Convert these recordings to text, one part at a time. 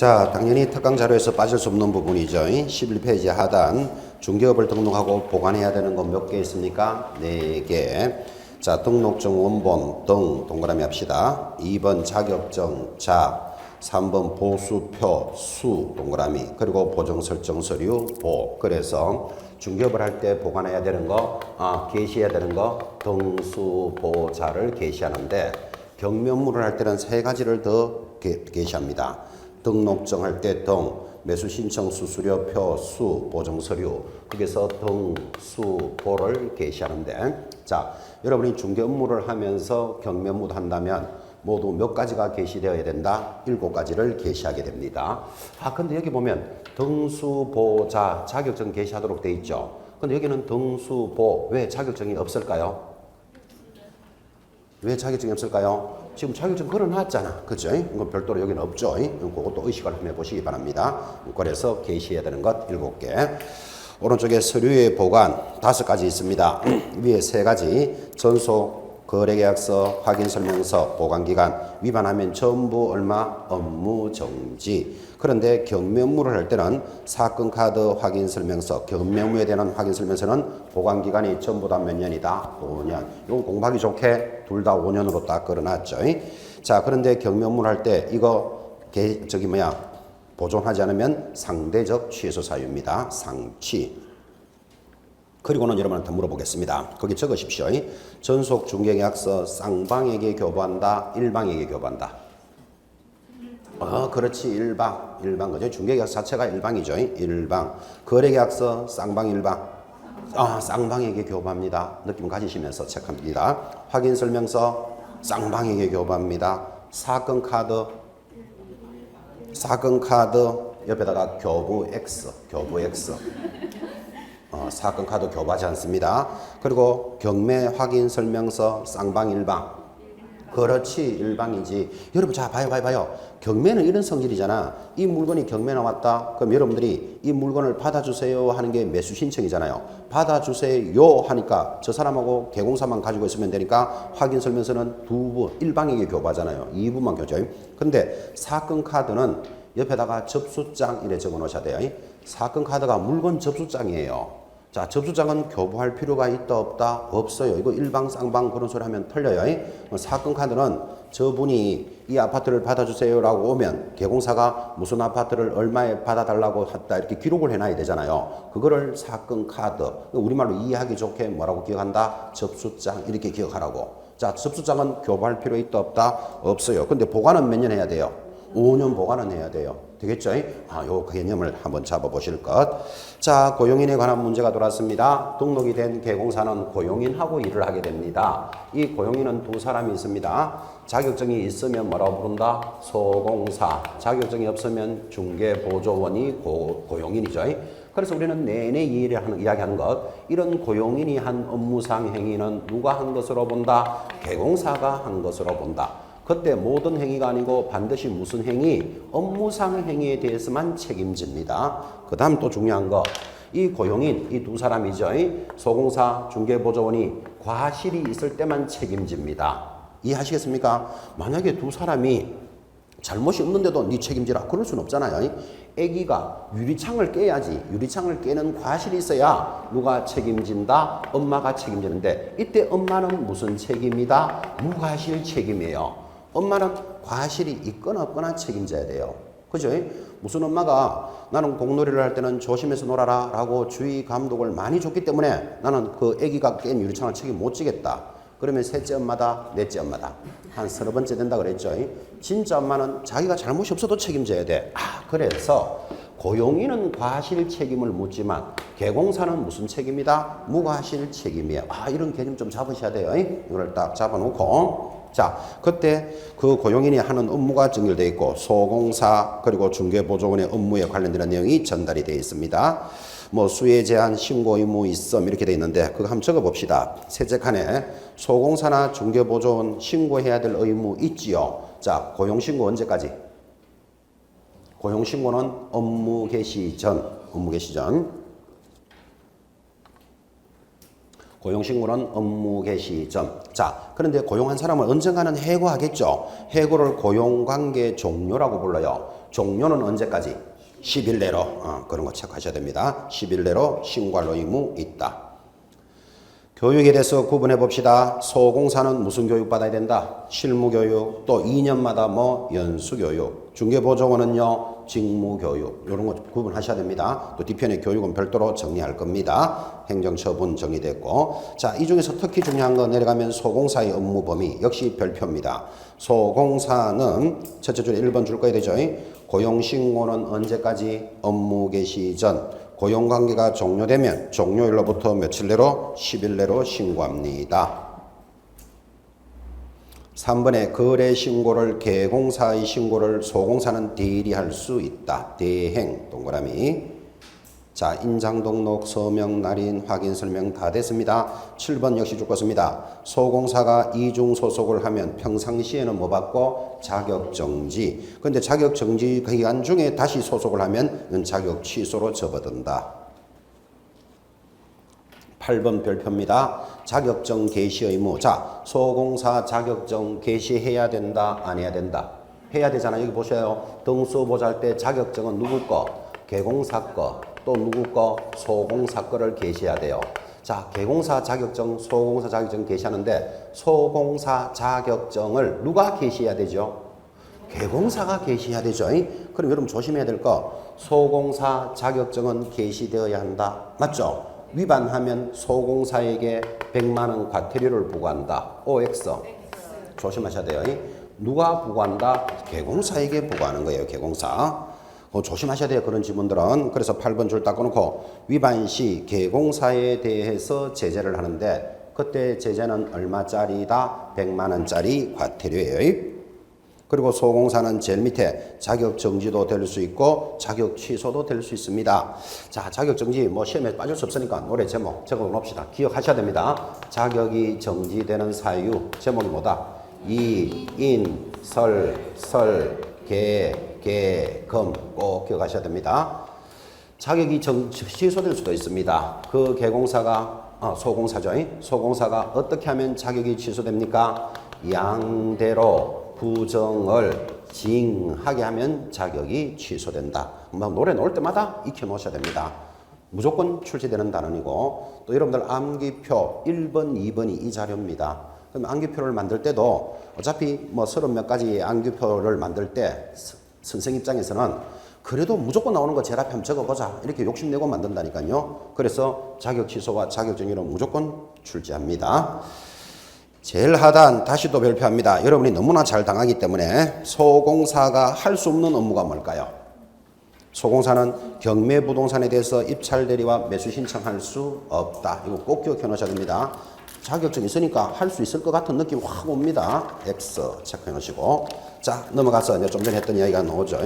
자, 당연히 특강 자료에서 빠질 수 없는 부분이죠. 11페이지 하단 중개업을 등록하고 보관해야 되는 거 몇 개 있습니까? 4개. 자, 등록증 원본 등 동그라미 합시다. 2번 자격증 자, 3번 보수표 수 동그라미, 그리고 보정설정 서류 보. 그래서 중개업을 할 때 보관해야 되는 거, 게시해야 되는 거 등수보자를 게시하는데, 경매업무를 할 때는 3가지를 더 게시합니다. 등록증 할 때 등, 매수 신청 수수료표 수, 보정서류, 거기서 등, 수, 보를 게시하는데, 자, 여러분이 중개 업무를 하면서 경매 업무도 한다면 모두 몇 가지가 게시되어야 된다? 7가지를 게시하게 됩니다. 근데 여기 보면 등수보자 자격증 게시하도록 돼 있죠. 근데 여기는 등수보, 왜 자격증이 없을까요? 왜 자격증이 없을까요? 지금 자격증 걸어놨잖아. 그죠? 이건 별도로 여기는 없죠. 그것도 의식을 한번 해보시기 바랍니다. 그래서 게시해야 되는 것 7개. 오른쪽에 서류의 보관 5가지 있습니다. 위에 3가지. 전속, 거래계약서, 확인설명서, 보관기간. 위반하면 전부 얼마? 업무정지. 그런데 경매 업무를 할 때는 사건카드 확인설명서, 경매 업무에 대한 확인설명서는 보관기간이 전부 다 몇 년이다? 5년. 이건 공부하기 좋게 둘 다 5년으로 딱 걸어놨죠. 자, 그런데 경매 업무를 할 때 이거 보존하지 않으면 상대적 취소 사유입니다. 상취. 그리고는 여러분한테 물어보겠습니다. 거기 적으십시오. 전속 중개계약서 쌍방에게 교부한다, 일방에게 교부한다. 그렇지. 일방. 그죠? 중개계약서 자체가 일방이죠. 일방. 거래계약서 쌍방, 일방. 쌍방에게 교부합니다. 느낌 가지시면서 체크합니다. 확인설명서 쌍방에게 교부합니다. 사건카드 옆에다가 교부 X. 사건카드 교부하지 않습니다. 그리고 경매 확인설명서 쌍방, 일방. 그렇지. 일방이지. 여러분, 자, 봐요. 경매는 이런 성질이잖아. 이 물건이 경매 나왔다. 그럼 여러분들이 이 물건을 받아주세요 하는 게 매수 신청이잖아요. 받아주세요 하니까 저 사람하고 개공사만 가지고 있으면 되니까 확인설명서는 2부, 일방에게 교부하잖아요. 2부만 교죠. 근데 사건카드는 옆에다가 접수장 이래 적어 놓으셔야 돼요. 사건카드가 물건 접수장이에요. 자, 접수장은 교부할 필요가 있다 없다? 없어요. 이거 일방 쌍방 그런 소리 하면 틀려요. 사건 카드는 저분이 이 아파트를 받아주세요라고 오면 개공사가 무슨 아파트를 얼마에 받아달라고 했다 이렇게 기록을 해놔야 되잖아요. 그거를 사건 카드, 우리말로 이해하기 좋게 뭐라고 기억한다? 접수장 이렇게 기억하라고. 자, 접수장은 교부할 필요 있다 없다? 없어요. 근데 보관은 몇 년 해야 돼요? 5년 보관은 해야 돼요. 되겠죠? 요 개념을 한번 잡아보실 것. 자, 고용인에 관한 문제가 돌았습니다. 등록이 된 개공사는 고용인하고 일을 하게 됩니다. 이 고용인은 2사람이 있습니다. 자격증이 있으면 뭐라고 부른다? 소공사. 자격증이 없으면 중개보조원이 고용인이죠. 그래서 우리는 내내 이야기하는 것, 이런 고용인이 한 업무상 행위는 누가 한 것으로 본다? 개공사가 한 것으로 본다. 그때 모든 행위가 아니고 반드시 무슨 행위? 업무상 행위에 대해서만 책임집니다. 그 다음 또 중요한 거, 이 고용인, 이 2사람이죠. 소공사, 중개보조원이 과실이 있을 때만 책임집니다. 이해하시겠습니까? 만약에 2사람이 잘못이 없는데도 네 책임지라 그럴 수는 없잖아요. 애기가 유리창을 깨야지. 유리창을 깨는 과실이 있어야 누가 책임진다? 엄마가 책임지는데, 이때 엄마는 무슨 책임이다? 무과실 책임이에요. 엄마는 과실이 있거나 없거나 책임져야 돼요. 그죠? 무슨 엄마가 나는 공놀이를 할 때는 조심해서 놀아라 라고 주의 감독을 많이 줬기 때문에 나는 그 애기가 깬 유리창을 책임 못 지겠다. 그러면 셋째 엄마다, 넷째 엄마다. 한 30번째 된다 그랬죠. 진짜 엄마는 자기가 잘못이 없어도 책임져야 돼. 그래서 고용인은 과실 책임을 묻지만 개공사는 무슨 책임이다? 무과실 책임이에요. 이런 개념 좀 잡으셔야 돼요. 이걸 딱 잡아놓고, 자, 그때 그 고용인이 하는 업무가 정렬되어 있고 소공사 그리고 중개보조원의 업무에 관련되는 내용이 전달이 되어 있습니다. 수혜 제한, 신고 의무 있음 이렇게 되어 있는데 그거 한번 적어봅시다. 셋째 칸에 소공사나 중개보조원 신고해야 될 의무 있지요. 자, 고용신고 언제까지? 고용신고는 업무 개시 전. 고용신고는 업무 개시 전. 자, 그런데 고용한 사람은 언젠가는 해고하겠죠. 해고를 고용관계 종료라고 불러요. 종료는 언제까지? 10일 내로. 그런 거 체크하셔야 됩니다. 10일 내로 신고할 의무 있다. 교육에 대해서 구분해 봅시다. 소공사는 무슨 교육 받아야 된다? 실무교육, 또 2년마다 뭐 연수교육. 중개보조원은요, 직무교육. 이런 거 구분하셔야 됩니다. 또 뒤편에 교육은 별도로 정리할 겁니다. 행정처분 정리됐고. 자, 이 중에서 특히 중요한 거 내려가면 소공사의 업무 범위. 역시 별표입니다. 소공사는 첫째 줄에 1번 줄 거야 되죠. 고용신고는 언제까지? 업무 개시 전. 고용관계가 종료되면 종료일로부터 며칠 내로? 10일 내로 신고합니다. 3번에 거래신고를 개공사의 신고를 소공사는 대리할 수 있다. 대행 동그라미. 자, 인장등록, 서명, 날인, 확인, 설명 다 됐습니다. 7번 역시 죽었습니다. 소공사가 이중소속을 하면 평상시에는 뭐 받고? 자격정지. 근데 자격정지 기간 중에 다시 소속을 하면 자격 취소로 접어든다. 8번 별표입니다. 자격증 개시 의무. 자, 소공사 자격증 개시해야 된다, 안 해야 된다? 해야 되잖아. 여기 보세요. 등수보자 할 때 자격증은 누구 거? 개공사 거. 또 누구 거? 소공사 거를 개시해야 돼요. 자, 개공사 자격증, 소공사 자격증 개시하는데 소공사 자격증을 누가 개시해야 되죠? 개공사가 개시해야 되죠. 그럼 여러분 조심해야 될 거, 소공사 자격증은 개시되어야 한다. 맞죠? 위반하면 소공사에게 100만 원 과태료를 부과한다. OX. 조심하셔야 돼요. 누가 부과한다? 개공사에게 부과하는 거예요. 개공사. 조심하셔야 돼요. 그런 지문들은. 그래서 8번 줄 닦아놓고 위반 시 개공사에 대해서 제재를 하는데 그때 제재는 얼마짜리다? 100만 원짜리 과태료예요. 그리고 소공사는 제일 밑에 자격 정지도 될 수 있고 자격 취소도 될 수 있습니다. 자, 자격 정지 뭐 시험에 빠질 수 없으니까 노래 제목 적어 놓읍시다. 기억하셔야 됩니다. 자격이 정지되는 사유 제목이 뭐다? 인, 설, 개, 금 꼭 기억하셔야 됩니다. 자격이 취소될 수도 있습니다. 그 개공사가 소공사죠. 소공사가 어떻게 하면 자격이 취소됩니까? 양대로 부정을 징하게 하면 자격이 취소된다. 노래 나올 때마다 익혀 놓으셔야 됩니다. 무조건 출제되는 단원이고, 또 여러분들 암기표 1번, 2번이 이 자료입니다. 그럼 암기표를 만들 때도 어차피 뭐 30몇 가지 암기표를 만들 때 선생 입장에서는 그래도 무조건 나오는 거 제일 앞에 한번 적어보자. 이렇게 욕심내고 만든다니까요. 그래서 자격 취소와 자격 정지는 무조건 출제합니다. 제일 하단 다시 또 별표합니다. 여러분이 너무나 잘 당하기 때문에 소공사가 할 수 없는 업무가 뭘까요? 소공사는 경매부동산에 대해서 입찰 대리와 매수 신청할 수 없다. 이거 꼭 기억해 놓으셔야 됩니다. 자격증 있으니까 할 수 있을 것 같은 느낌 확 옵니다. X 체크해 놓으시고. 자, 넘어가서 이제 좀 전에 했던 이야기가 나오죠.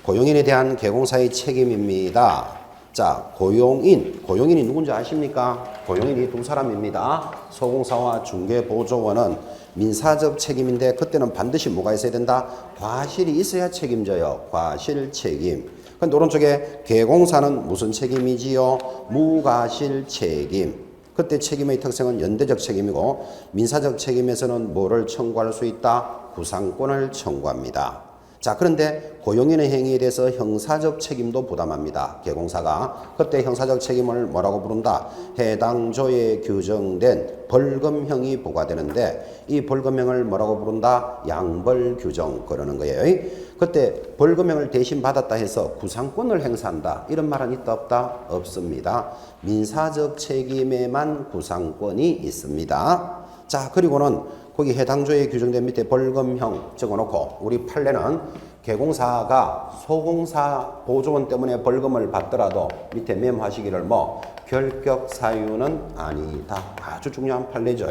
고용인에 대한 개공사의 책임입니다. 자, 고용인이 누군지 아십니까? 고용인이 두 사람입니다. 소공사와 중개보조원은 민사적 책임인데 그때는 반드시 뭐가 있어야 된다? 과실이 있어야 책임져요. 과실 책임. 근데 오른쪽에 개공사는 무슨 책임이지요? 무과실 책임. 그때 책임의 특성은 연대적 책임이고 민사적 책임에서는 뭐를 청구할 수 있다? 구상권을 청구합니다. 자, 그런데 고용인의 행위에 대해서 형사적 책임도 부담합니다. 개공사가. 그때 형사적 책임을 뭐라고 부른다? 해당 조에 규정된 벌금형이 부과되는데 이 벌금형을 뭐라고 부른다? 양벌규정 그러는 거예요. 그때 벌금형을 대신 받았다 해서 구상권을 행사한다. 이런 말은 있다 없다? 없습니다. 민사적 책임에만 구상권이 있습니다. 자, 그리고는 거기 해당 조에 규정된 밑에 벌금형 적어놓고 우리 판례는 개공사가 소공사 보조원 때문에 벌금을 받더라도 밑에 맴하시기를 뭐 결격 사유는 아니다. 아주 중요한 판례죠.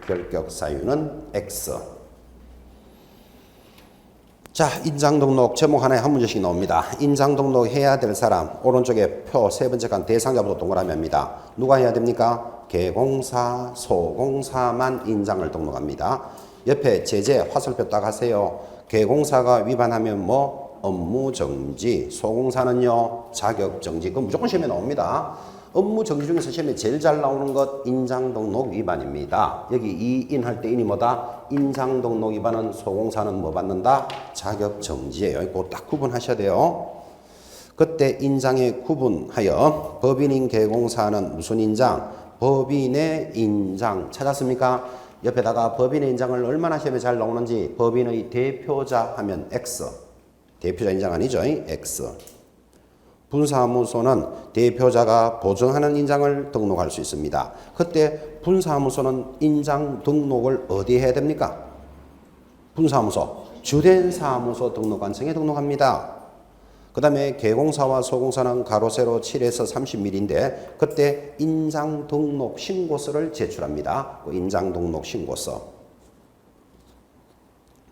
결격 사유는 X. 자, 인장등록 제목 하나에 한 문제씩 나옵니다. 인장등록 해야 될 사람 오른쪽에 표 세 번째 칸 대상자부터 동그라미 합니다. 누가 해야 됩니까? 개공사, 소공사만 인장을 등록합니다. 옆에 제재 화살표 딱 하세요. 개공사가 위반하면 뭐 업무 정지, 소공사는요 자격 정지. 그건 무조건 시험에 나옵니다. 업무 정지 중에서 시험에 제일 잘 나오는 것 인장 등록 위반입니다. 여기 이인 할 때 인이 뭐다? 인장 등록 위반은 소공사는 뭐 받는다? 자격 정지예요. 이거 딱 구분하셔야 돼요. 그때 인장에 구분하여 법인인 개공사는 무슨 인장? 법인의 인장 찾았습니까? 옆에다가 법인의 인장을 얼마나 시험에 잘 나오는지 법인의 대표자 하면 X. 대표자 인장 아니죠? X. 분사무소는 대표자가 보증하는 인장을 등록할 수 있습니다. 그때 분사무소는 인장 등록을 어디에 해야 됩니까? 분사무소, 주된 사무소 등록관청에 등록합니다. 그 다음에 개공사와 소공사는 가로 세로 7에서 30mm인데 그때 인장 등록 신고서를 제출합니다. 인장 등록 신고서.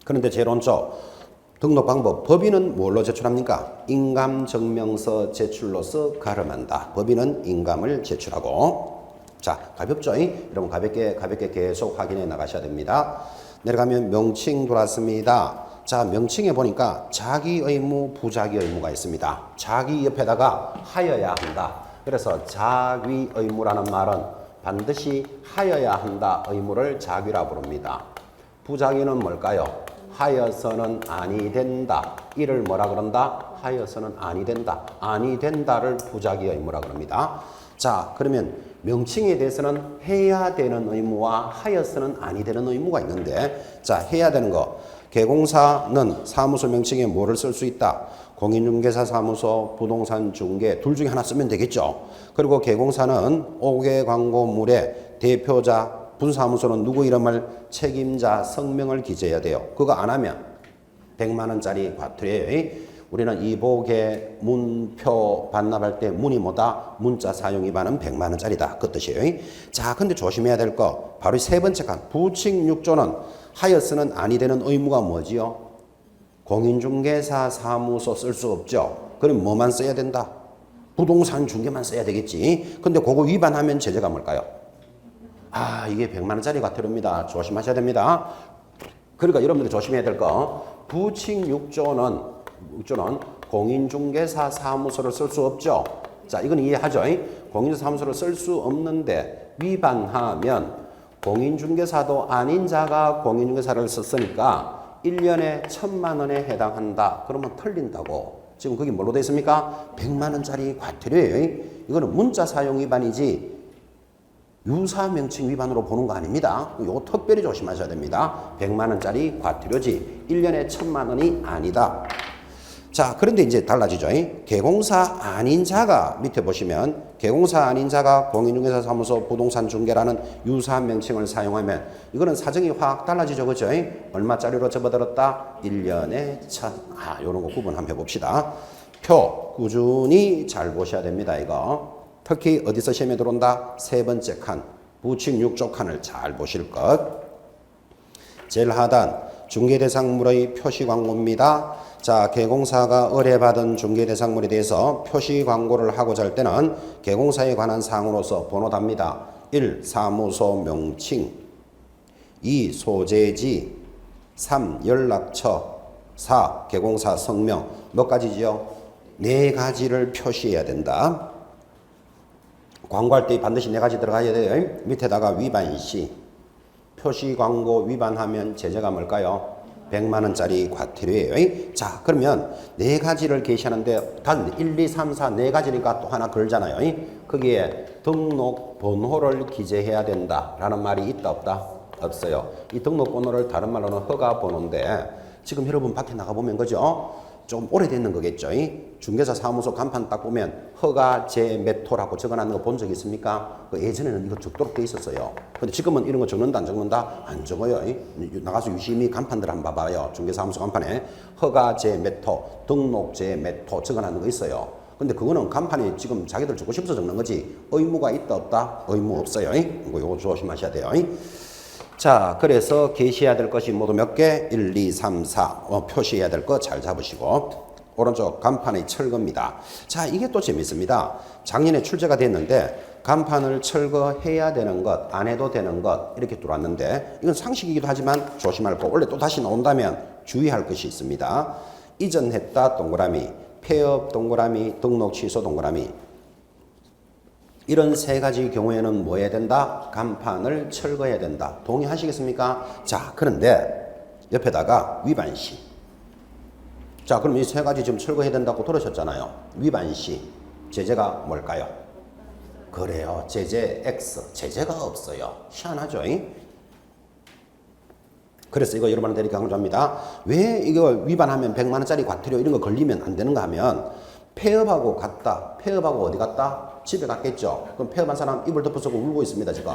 그런데 제일 오른쪽 등록 방법, 법인은 뭘로 제출합니까? 인감증명서 제출로서 가름한다. 법인은 인감을 제출하고. 자, 가볍죠? 여러분 가볍게 계속 확인해 나가셔야 됩니다. 내려가면 명칭 들어왔습니다. 자, 명칭에 보니까 자기 의무, 부자기 의무가 있습니다. 자기 옆에다가 하여야 한다. 그래서 자기 의무라는 말은 반드시 하여야 한다. 의무를 자기라 부릅니다. 부자기는 뭘까요? 하여서는 아니 된다. 이를 뭐라 그런다? 하여서는 아니 된다. 아니 된다를 부자기 의무라 그럽니다. 자, 그러면 명칭에 대해서는 해야 되는 의무와 하여서는 아니 되는 의무가 있는데, 자, 해야 되는 거. 개공사는 사무소 명칭에 뭐를 쓸 수 있다? 공인중개사 사무소, 부동산 중개 둘 중에 하나 쓰면 되겠죠. 그리고 개공사는 5개 광고물에 대표자, 분사무소는 누구 이름을 책임자 성명을 기재해야 돼요. 그거 안 하면 100만 원짜리 과태료예요. 우리는 이복의 문표 반납할 때 문이 뭐다? 문자 사용 위반은 100만 원짜리다. 그 뜻이에요. 자, 근데 조심해야 될 거 바로 세 번째 칸 부칙 6조는 하여서는 아니 되는 의무가 뭐지요? 공인중개사 사무소 쓸 수 없죠. 그럼 뭐만 써야 된다? 부동산 중개만 써야 되겠지. 근데 그거 위반하면 제재가 뭘까요? 아, 이게 100만 원짜리 과태료입니다. 조심하셔야 됩니다. 그러니까 여러분들이 조심해야 될 거 부칙 6조는 공인중개사 사무소를 쓸 수 없죠. 자, 이건 이해하죠? 공인중개사 사무소를 쓸 수 없는데 위반하면 공인중개사도 아닌 자가 공인중개사를 썼으니까 1년에 1,000만 원에 해당한다. 그러면 털린다고. 지금 그게 뭘로 되어 있습니까? 100만 원짜리 과태료예요. 이거는 문자 사용 위반이지 유사 명칭 위반으로 보는 거 아닙니다. 이거 특별히 조심하셔야 됩니다. 100만 원짜리 과태료지 1년에 1,000만 원이 아니다. 자, 그런데 이제 달라지죠. 개공사 아닌 자가 밑에 보시면 개공사 아닌 자가 공인중개사 사무소 부동산 중개라는 유사 명칭을 사용하면 이거는 사정이 확 달라지죠. 그죠? 얼마짜리로 접어들었다? 1년에 1,000. 아, 요런 거 구분 한번 해봅시다. 표 꾸준히 잘 보셔야 됩니다. 이거. 특히 어디서 시험에 들어온다? 세 번째 칸. 부칙 6조 칸을 잘 보실 것. 제일 하단 중개대상물의 표시광고입니다. 자, 개공사가 의뢰받은 중개대상물에 대해서 표시광고를 하고자 할 때는 개공사에 관한 사항으로서 번호 답니다. 1. 사무소 명칭 2. 소재지 3. 연락처 4. 개공사 성명 몇 가지지요? 4가지를 표시해야 된다. 광고할 때 반드시 4가지 들어가야 돼요. 밑에다가 위반시 표시광고 위반하면 제재가 뭘까요? 100만 원짜리 과태료예요. 자, 그러면 4가지를 게시하는데 단 1, 2, 3, 4 4가지니까 또 하나 걸잖아요. 거기에 등록 번호를 기재해야 된다라는 말이 있다 없다? 없어요. 이 등록 번호를 다른 말로는 허가 번호인데 지금 여러분 밖에 나가보면 그죠? 좀 오래됐는 거겠죠. 중개사 사무소 간판 딱 보면 허가 제메토라고 적어놨는 거 본 적 있습니까? 예전에는 이거 적도록 돼 있었어요. 근데 지금은 이런 거 적는다 안 적는다? 안 적어요. 나가서 유심히 간판들 한번 봐봐요. 중개사무소 간판에 허가 제메토, 등록 제메토 적어놨는 거 있어요. 근데 그거는 간판에 지금 자기들 적고 싶어서 적는 거지 의무가 있다 없다? 의무 없어요. 이거 조심하셔야 돼요. 자, 그래서 게시해야 될 것이 모두 몇 개? 1, 2, 3, 4 표시해야 될 거 잘 잡으시고 오른쪽 간판의 철거입니다. 자, 이게 또 재밌습니다. 작년에 출제가 됐는데 간판을 철거해야 되는 것, 안 해도 되는 것 이렇게 들어왔는데 이건 상식이기도 하지만 조심할 거 원래 또 다시 나온다면 주의할 것이 있습니다. 이전했다 동그라미, 폐업 동그라미, 등록 취소 동그라미. 이런 세 가지 경우에는 뭐 해야 된다? 간판을 철거해야 된다. 동의하시겠습니까? 자, 그런데 옆에다가 위반시. 자, 그럼 이 세 가지 지금 철거해야 된다고 들으셨잖아요. 위반시. 제재가 뭘까요? 그래요. 제재 X. 제재가 없어요. 희한하죠? 그래서 이거 여러분한테 이렇게 강조합니다. 왜 이거 위반하면 100만 원짜리 과태료 이런 거 걸리면 안 되는가 하면 폐업하고 갔다. 폐업하고 어디 갔다? 집에 갔겠죠. 그럼 폐업한 사람 이불 덮어쓰고 울고 있습니다, 지금.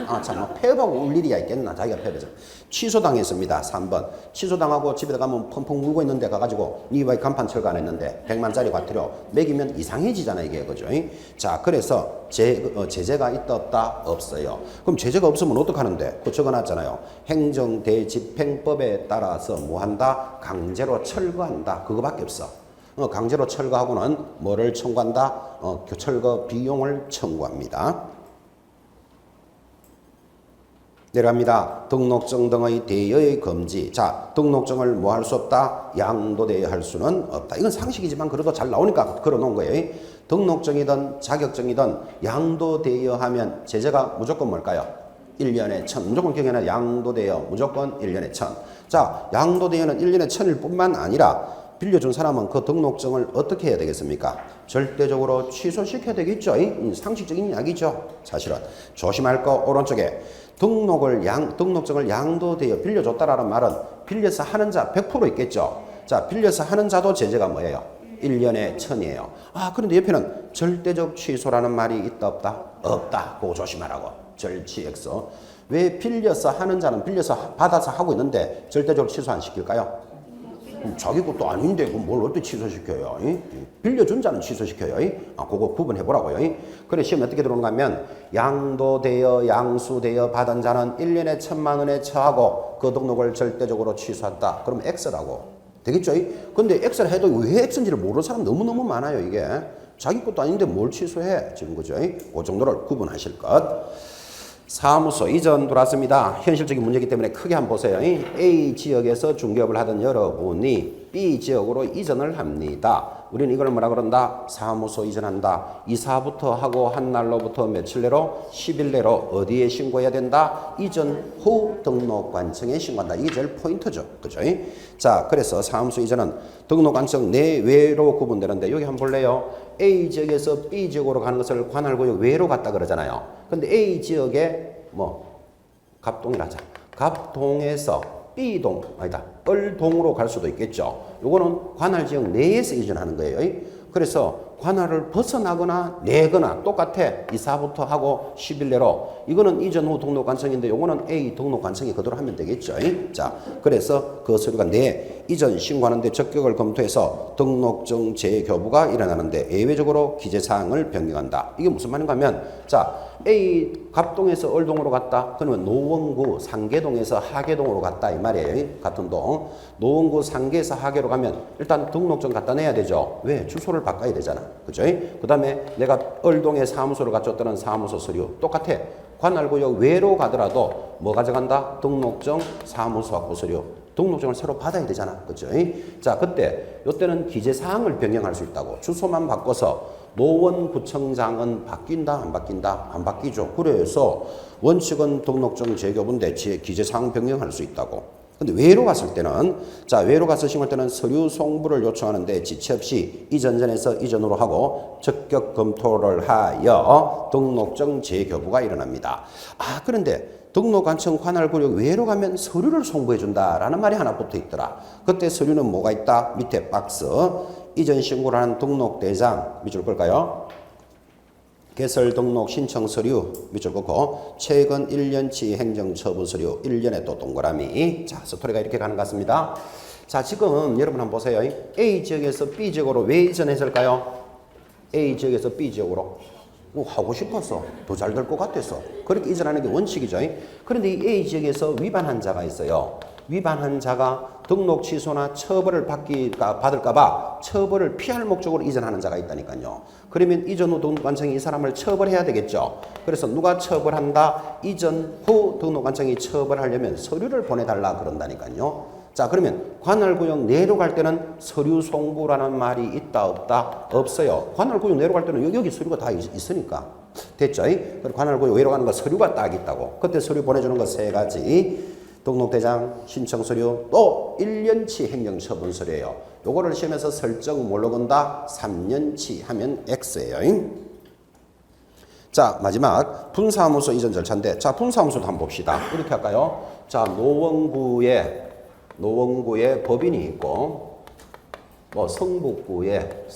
아, 참, 폐업하고 울 일이야 있겠나? 자기가 폐업해서. 취소당했습니다, 3번. 취소당하고 집에 가면 펑펑 울고 있는데 가가지고, 니와 간판 철거 안 했는데, 100만짜리 과태료 매기면 이상해지잖아, 이게. 그죠? 자, 그래서 제재가 있다, 없다? 없어요. 그럼 제재가 없으면 어떡하는데? 그 적어놨잖아요. 행정대집행법에 따라서 뭐 한다? 강제로 철거한다. 그거밖에 없어. 강제로 철거하고는 뭐를 청구한다? 철거 비용을 청구합니다. 내려갑니다. 등록증 등의 대여의 금지. 자, 등록증을 뭐 할 수 없다? 양도대여 할 수는 없다. 이건 상식이지만 그래도 잘 나오니까 걸어놓은 거예요. 등록증이든 자격증이든 양도대여하면 제재가 무조건 뭘까요? 1년에 1000. 무조건 기억해놔. 양도대여 무조건 1년에 1000. 자, 양도대여는 1년에 1000일 뿐만 아니라 빌려준 사람은 그 등록증을 어떻게 해야 되겠습니까? 절대적으로 취소시켜야 되겠죠. 상식적인 이야기죠. 사실은. 조심할 거 오른쪽에 등록증을 양도대여 빌려줬다라는 말은 빌려서 하는 자 100% 있겠죠. 자, 빌려서 하는 자도 제재가 뭐예요? 1년에 1000이에요. 아, 그런데 옆에는 절대적 취소라는 말이 있다 없다? 없다. 그거 조심하라고. 절취액서. 왜 빌려서 하는 자는 빌려서 받아서 하고 있는데 절대적으로 취소 안 시킬까요? 자기 것도 아닌데 뭘 어떻게 취소시켜요? 빌려준 자는 취소시켜요. 그거 구분해보라고요. 그래 시험에 어떻게 들어오는가 하면 양도대여, 양수대여 받은 자는 1년에 1000만 원에 처하고 그 등록을 절대적으로 취소한다. 그럼 X라고. 되겠죠? 근데 X를 해도 왜 X인지를 모르는 사람 너무너무 많아요. 이게. 자기 것도 아닌데 뭘 취소해? 지금 그죠? 그 정도를 구분하실 것. 사무소 이전 들어왔습니다. 현실적인 문제이기 때문에 크게 한번 보세요. A 지역에서 중개업을 하던 여러분이 B 지역으로 이전을 합니다. 우리는 이걸 뭐라 그런다? 사무소 이전한다. 이사부터 하고 한 날로부터 며칠 내로 10일 내로 어디에 신고해야 된다? 이전 후 등록관청에 신고한다. 이게 제일 포인트죠. 그죠? 자, 그래서 사무소 이전은 등록관청 내외로 구분되는데 여기 한번 볼래요? A 지역에서 B 지역으로 가는 것을 관할구역 외로 갔다 그러잖아요. 근데 A 지역에 갑동이라 하자. 갑동에서 B동, 아니다. 을동으로 갈 수도 있겠죠. 요거는 관할지역 내에서 이전하는 거예요. 그래서 관할을 벗어나거나 내거나 똑같아. 이사부터 하고 10일 내로. 이거는 이전 후 등록관청인데 요거는 A 등록관청이 그대로 하면 되겠죠. 자, 그래서 그 서류가 내 이전 신고하는데 적격을 검토해서 등록증 재교부가 일어나는데 예외적으로 기재사항을 변경한다. 이게 무슨 말인가 하면 자, A 갑동에서 을동으로 갔다. 그러면 노원구 상계동에서 하계동으로 갔다 이 말이에요. 같은 동. 노원구 상계에서 하계로 가면 일단 등록증 갖다 내야 되죠. 왜? 주소를 바꿔야 되잖아. 그죠? 그 다음에 내가 을동에 사무소를 갖췄다는 사무소 서류 똑같아. 관할구역 외로 가더라도 뭐 가져간다? 등록증, 사무소 확보 서류. 등록증을 새로 받아야 되잖아. 그죠? 자, 그때 요때는 기재사항을 변경할 수 있다고. 주소만 바꿔서 노원구청장은 바뀐다? 안 바뀐다? 안 바뀌죠. 그래서 원칙은 등록증 재교부인데 기재사항 변경할 수 있다고. 근데 외로 갔을 때는 자, 외로 가서 신고할 때는 서류 송부를 요청하는데 지체 없이 이전전에서 이전으로 하고 적격 검토를 하여 등록증 재교부가 일어납니다. 아, 그런데 등록관청 관할구역 외로 가면 서류를 송부해 준다라는 말이 하나 붙어 있더라. 그때 서류는 뭐가 있다? 밑에 박스. 이전 신고를 하는 등록대장 밑줄 끌까요? 개설 등록 신청 서류 밑줄 긋고 최근 1년치 행정처분 서류 1년에 또 동그라미. 자, 스토리가 이렇게 가는 것 같습니다. 자, 지금 여러분 한번 보세요. A 지역에서 B 지역으로 왜 이전했을까요? A 지역에서 B 지역으로 하고 싶었어. 더 잘 될 것 같았어. 그렇게 이전하는 게 원칙이죠. 그런데 이 A 지역에서 위반한 자가 있어요. 위반한 자가 등록 취소나 처벌을 받을까봐 처벌을 피할 목적으로 이전하는 자가 있다니까요. 그러면 이전 후 등록관청이 이 사람을 처벌해야 되겠죠. 그래서 누가 처벌한다? 이전 후 등록관청이 처벌하려면 서류를 보내달라 그런다니까요. 자, 그러면 관할구역 내로 갈 때는 서류 송부라는 말이 있다 없다? 없어요. 관할구역 내로 갈 때는 여기 서류가 다 있으니까. 됐죠? 그리고 관할구역 외로 가는 거 서류가 딱 있다고. 그때 서류 보내주는 거 세 가지. 등록대장, 신청서류, 또 1년치 행정처분 서류예요. 요거를 시험에서 설정 뭘로 건다? 3년치 하면 X예요. 자, 마지막 분사무소 이전 절차인데, 자, 분사무소도 한번 봅시다. 이렇게 할까요? 자, 노원구에 법인이 있고, 뭐 성북구에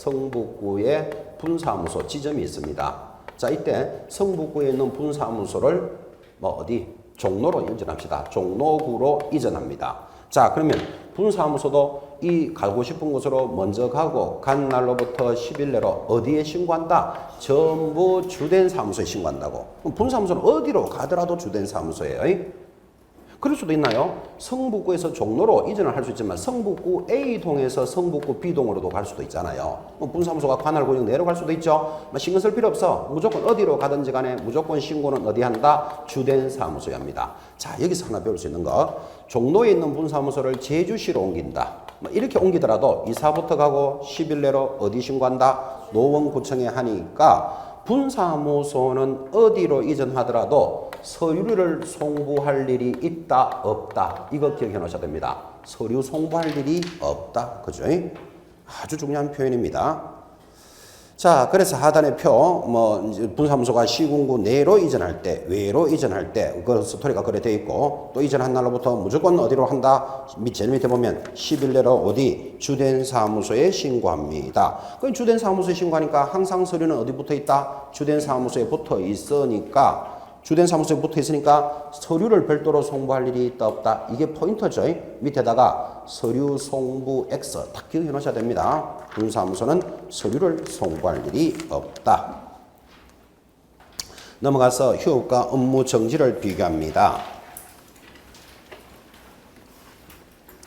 분사무소 지점이 있습니다. 자, 이때 성북구에 있는 분사무소를 뭐 어디? 종로로 이전합시다. 종로구로 이전합니다. 자, 그러면 분사무소도 이 가고 싶은 곳으로 먼저 가고 간 날로부터 10일 내로 어디에 신고한다? 전부 주된 사무소에 신고한다고. 그럼 분사무소는 어디로 가더라도 주된 사무소예요. 그럴 수도 있나요? 성북구에서 종로로 이전을 할 수 있지만 성북구 A동에서 성북구 B동으로도 갈 수도 있잖아요. 분사무소가 관할구역 내로 갈 수도 있죠. 신경 쓸 필요 없어. 무조건 어디로 가든지 간에 무조건 신고는 어디 한다? 주된 사무소에 합니다. 자, 여기서 하나 배울 수 있는 거. 종로에 있는 분사무소를 제주시로 옮긴다. 이렇게 옮기더라도 이사부터 가고 10일 내로 어디 신고한다? 노원구청에 하니까 분사무소는 어디로 이전하더라도 서류를 송부할 일이 있다 없다, 이거 기억해 놓으셔야 됩니다. 서류 송부할 일이 없다. 그죠? 아주 중요한 표현입니다. 자, 그래서 하단의 표, 분사무소가 시군구 내로 이전할 때, 외로 이전할 때, 그 스토리가 그래 돼 있고, 또 이전한 날로부터 무조건 어디로 한다? 제일 밑에 보면 10일 내로 어디? 주된 사무소에 신고합니다. 그럼 주된 사무소에 신고하니까 항상 서류는 어디 붙어 있다? 주된 사무소에 붙어 있으니까, 주된 사무소에 붙어 있으니까 서류를 별도로 송부할 일이 있다 없다, 이게 포인트죠. 밑에다가 서류 송부 X 딱 기억해 놓으셔야 됩니다. 분사무소는 서류를 송부할 일이 없다. 넘어가서 휴업과 업무 정지를 비교합니다.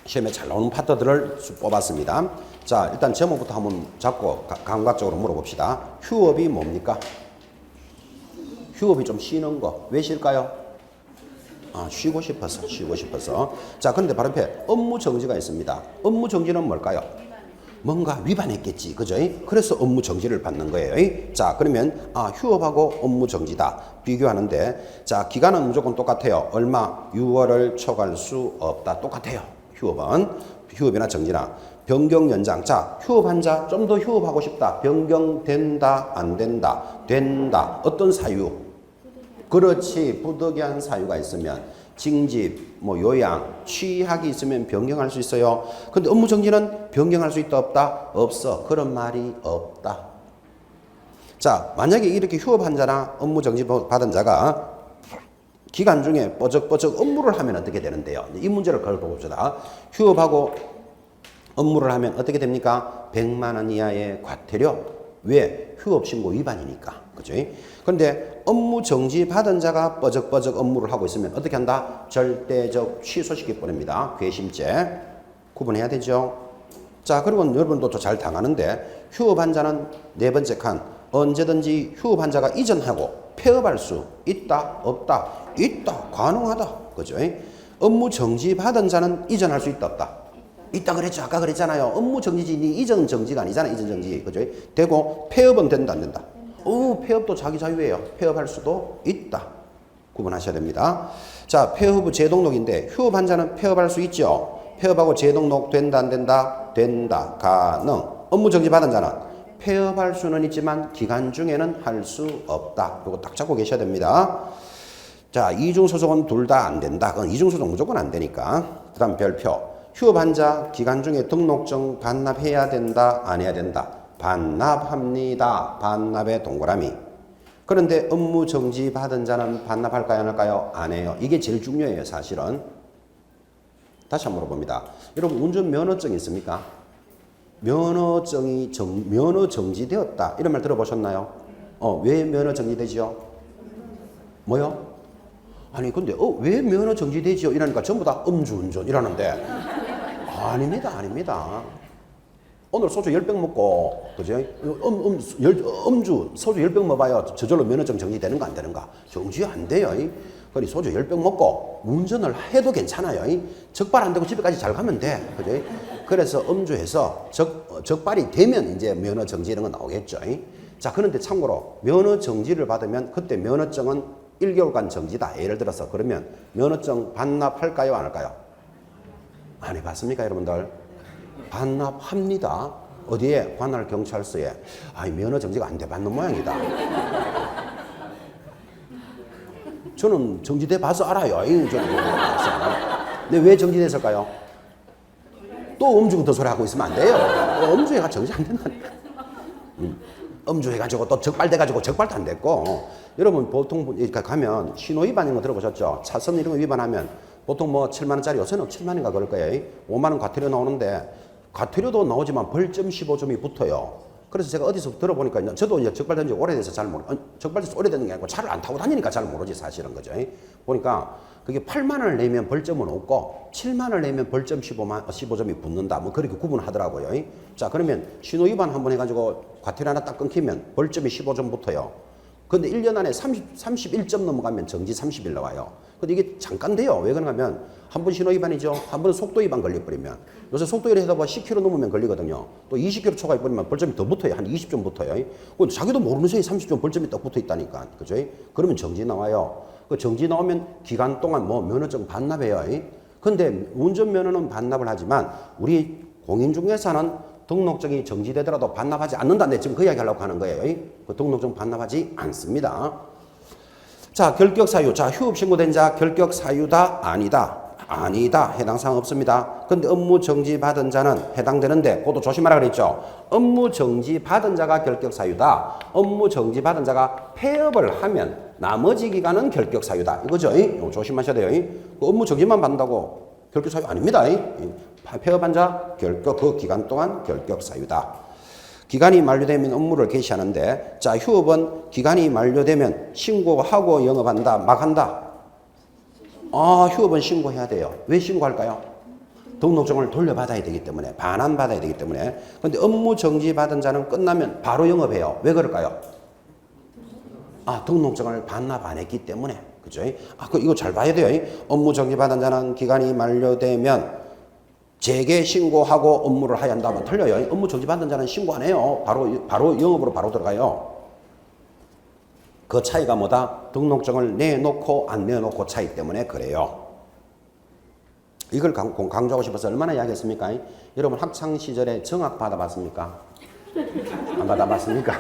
시험에 잘 나오는 파트들을 뽑았습니다. 자, 일단 제목부터 한번 잡고 감각적으로 물어봅시다. 휴업이 뭡니까? 휴업이 좀 쉬는 거. 왜 쉴까요? 쉬고 싶어서. 자, 그런데 바로 옆에 업무 정지가 있습니다. 업무 정지는 뭘까요? 뭔가 위반했겠지. 그죠? 그래서 업무 정지를 받는 거예요. 자, 그러면 휴업하고 업무 정지다. 비교하는데, 자, 기간은 무조건 똑같아요. 얼마? 6월을 초과할 수 없다. 똑같아요. 휴업이나 정지나. 변경 연장. 자, 휴업한 자 좀 더 휴업하고 싶다. 변경된다, 안 된다? 된다. 어떤 사유? 그렇지. 부득이한 사유가 있으면 징집, 요양, 취학이 있으면 변경할 수 있어요. 근데 업무 정지는 변경할 수 있다 없다? 없어. 그런 말이 없다. 자, 만약에 이렇게 휴업한 자나 업무 정지 받은 자가 기간 중에 뻐쩍뻐쩍 업무를 하면 어떻게 되는데요? 이 문제를 걸어봅시다. 휴업하고 업무를 하면 어떻게 됩니까? 100만 원 이하의 과태료. 왜? 휴업신고 위반이니까. 그죠? 그런데 업무 정지 받은 자가 뻐적뻐적 업무를 하고 있으면 어떻게 한다? 절대적 취소시키 보냅니다. 괘씸죄. 구분해야 되죠. 자, 그리고 여러분도 또 잘 당하는데, 휴업한 자는 네 번째 칸, 언제든지 휴업한 자가 이전하고 폐업할 수 있다 없다? 있다. 가능하다. 그죠? 업무 정지 받은 자는 이전할 수 있다 없다? 있다 그랬죠. 아까 그랬잖아요. 업무 정지지 이전 정지가 아니잖아. 이전 정지. 그죠? 되고 폐업은 된다 안 된다? 폐업도 자기 자유예요. 폐업할 수도 있다. 구분하셔야 됩니다. 자, 폐업 후 재등록인데 휴업한 자는 폐업할 수 있죠. 폐업하고 재등록 된다 안 된다? 된다. 가능. 업무 정지 받은 자는 폐업할 수는 있지만 기간 중에는 할 수 없다. 이거 딱 잡고 계셔야 됩니다. 자, 이중소속은 둘 다 안 된다. 그건 이중소속 무조건 안 되니까. 그 다음 별표. 휴업한 자 기간 중에 등록증 반납해야 된다, 안 해야 된다? 반납합니다. 반납의 동그라미. 그런데 업무 정지 받은 자는 반납할까요, 안 할까요? 안 해요. 이게 제일 중요해요, 사실은. 다시 한번 물어봅니다. 여러분, 운전면허증 있습니까? 면허 정지되었다. 이런 말 들어보셨나요? 왜 면허 정지되지요? 뭐요? 아니, 근데 왜 면허 정지되지요? 이러니까 전부 다 음주운전 이러는데. 아닙니다. 오늘 소주 10병 먹고, 그죠? 음주, 소주 10병 먹어봐요. 저절로 면허증 정지되는가 안 되는가? 정지 안 돼요. 그리 소주 10병 먹고 운전을 해도 괜찮아요. 적발 안 되고 집에까지 잘 가면 돼. 그죠? 그래서 음주해서 적발이 되면 이제 면허 정지 이런 거 나오겠죠. 자, 그런데 참고로 면허 정지를 받으면 그때 면허증은 1개월간 정지다. 예를 들어서 그러면 면허증 반납할까요? 안 할까요? 안 해봤습니까, 여러분들? 반납합니다. 어디에? 관할 경찰서에. 아이, 면허 정지가 안 돼 받는 모양이다. 저는 정지돼 봐서 알아요. 근데 왜 정지됐을까요? 또 음주부터 소리 하고 있으면 안 돼요. 음주해가 정지 안 된다니까. 음주해가지고 또 적발돼가지고 적발도 안 됐고. 여러분 보통 가면 신호 위반 이런 거 들어보셨죠? 차선 이런 거 위반하면 보통 뭐 7만 원짜리 요새는 7만 원인가 그럴 거예요. 5만 원 과태료 나오는데 과태료도 나오지만 벌점 15점이 붙어요. 그래서 제가 어디서 들어보니까 저도 이제 적발된 지 오래돼서 잘 적발돼서 오래되는 게 아니고 차를 안 타고 다니니까 잘 모르지 사실은 거죠. 보니까 그게 8만 원을 내면 벌점은 없고 7만 원을 내면 벌점 15점이 붙는다. 뭐 그렇게 구분하더라고요. 자, 그러면 신호 위반 한번 해가지고 과태료 하나 딱 끊기면 벌점이 15점 붙어요. 근데 1년 안에 31점 넘어가면 정지 30일 나와요. 근데 이게 잠깐 돼요. 왜 그런가 하면 한 번 신호 위반이죠. 한 번은 속도 위반 걸려버리면. 요새 속도 위반을 해다 봐 10km 넘으면 걸리거든요. 또 20km 초과해버리면 벌점이 더 붙어요. 한 20점 붙어요. 자기도 모르는 사이에 30점 벌점이 딱 붙어 있다니까. 그죠? 그러면 정지 나와요. 그 정지 나오면 기간 동안 뭐 면허증 반납해요. 근데 운전면허는 반납을 하지만 우리 공인중개사는 등록증이 정지되더라도 반납하지 않는다는데 지금 그 이야기 하려고 하는 거예요. 그 등록증 반납하지 않습니다. 자, 결격사유. 자, 휴업 신고된 자 결격사유다? 아니다. 아니다. 해당 사항 없습니다. 근데 업무 정지 받은 자는 해당되는데 그것도 조심하라 그랬죠. 업무 정지 받은 자가 결격사유다. 업무 정지 받은 자가 폐업을 하면 나머지 기간은 결격사유다. 이거죠. 조심하셔야 돼요. 그 업무 정지만 받는다고 결격사유 아닙니다. 폐업한 자 결격 그 기간 동안 결격사유다. 기간이 만료되면 업무를 개시하는데, 자, 휴업은 기간이 만료되면 신고하고 영업한다, 막 한다. 아, 휴업은 신고해야 돼요. 왜 신고할까요? 등록증을 돌려받아야 되기 때문에, 반환받아야 되기 때문에. 근데 업무 정지 받은 자는 끝나면 바로 영업해요. 왜 그럴까요? 아, 등록증을 반납 안 했기 때문에. 그죠? 아, 이거 잘 봐야 돼요. 업무 정지 받은 자는 기간이 만료되면 재개 신고하고 업무를 하야 한다면 틀려요. 업무 정지 받은 자는 신고 안 해요. 바로 영업으로 바로 들어가요. 그 차이가 뭐다? 등록증을 내놓고 안 내놓고 차이 때문에 그래요. 이걸 강조하고 싶어서 얼마나 이야기했습니까? 여러분 학창 시절에 정학 받아봤습니까? 안 받아봤습니까?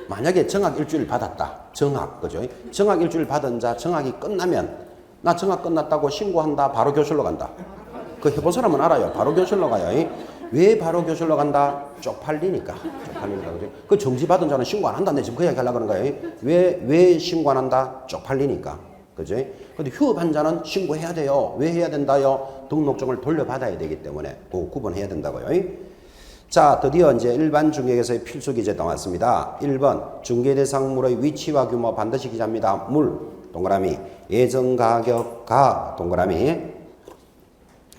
만약에 정학 일주일 받았다. 정학, 그죠? 정학 일주일 받은 자 정학이 끝나면 나 정학 끝났다고 신고한다. 바로 교실로 간다. 그 해본 사람은 알아요. 바로 교실로 가요. 왜 바로 교실로 간다? 쪽팔리니까. 그죠? 그 정지받은 자는 신고 안 한다는데 지금 그 이야기 하려고 하는 거예요. 왜 신고 안 한다? 쪽팔리니까. 그죠? 근데 휴업한 자는 신고해야 돼요. 왜 해야 된다요? 등록증을 돌려받아야 되기 때문에. 그 구분해야 된다고요. 자, 드디어 이제 일반 중개에서의 필수 기재 나왔습니다. 1번, 중개대상물의 위치와 규모 반드시 기재합니다. 물, 동그라미. 예정 가격, 가, 동그라미.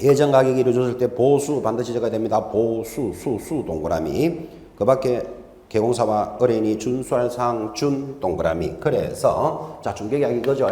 예정 가격이 이루어졌을 때 보수 반드시 적어야 됩니다. 보수, 수, 동그라미. 그 밖에 개공사와 의뢰인이 준수할 사항, 준, 동그라미. 그래서, 자, 중개계약이 이거죠.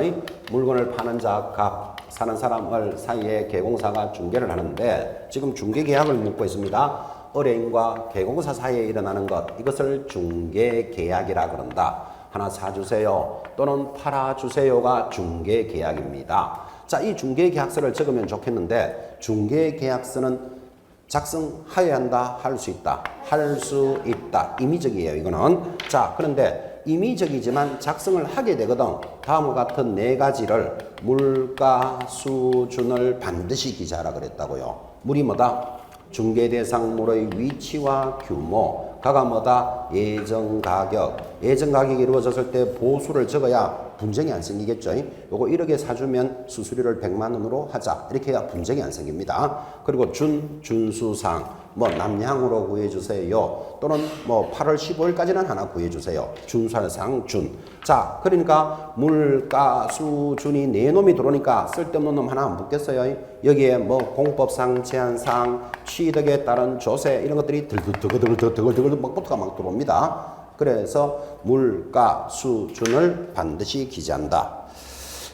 물건을 파는 자, 각, 사는 사람을 사이에 개공사가 중개를 하는데, 지금 중개계약을 묻고 있습니다. 의뢰인과 개공사 사이에 일어나는 것, 이것을 중개계약이라 그런다. 하나 사주세요 또는 팔아주세요가 중개계약입니다. 자, 이 중개계약서를 적으면 좋겠는데 중개계약서는 작성하여야 한다, 할 수 있다. 할 수 있다. 임의적이에요, 이거는. 자, 그런데 임의적이지만 작성을 하게 되거든. 다음과 같은 네 가지를 물가, 수준을 반드시 기재하라 그랬다고요. 물이 뭐다? 중개대상물의 위치와 규모, 가가 뭐다? 예정가격. 예정가격이 이루어졌을 때 보수를 적어야 분쟁이 안 생기겠죠. 요거 1억에 사주면 수수료를 100만 원으로 하자. 이렇게 해야 분쟁이 안 생깁니다. 그리고 준수상, 뭐 남양으로 구해주세요. 또는 뭐 8월 15일까지는 하나 구해주세요. 준수할 상, 준. 자, 그러니까 물가, 수준이 네 놈이 들어오니까 쓸데없는 놈 하나 안 붙겠어요. 여기에 뭐 공법상, 제한상, 취득에 따른 조세 이런 것들이 드글드글 먹부터가 막 들어옵니다. 그래서 물가, 수준을 반드시 기재한다.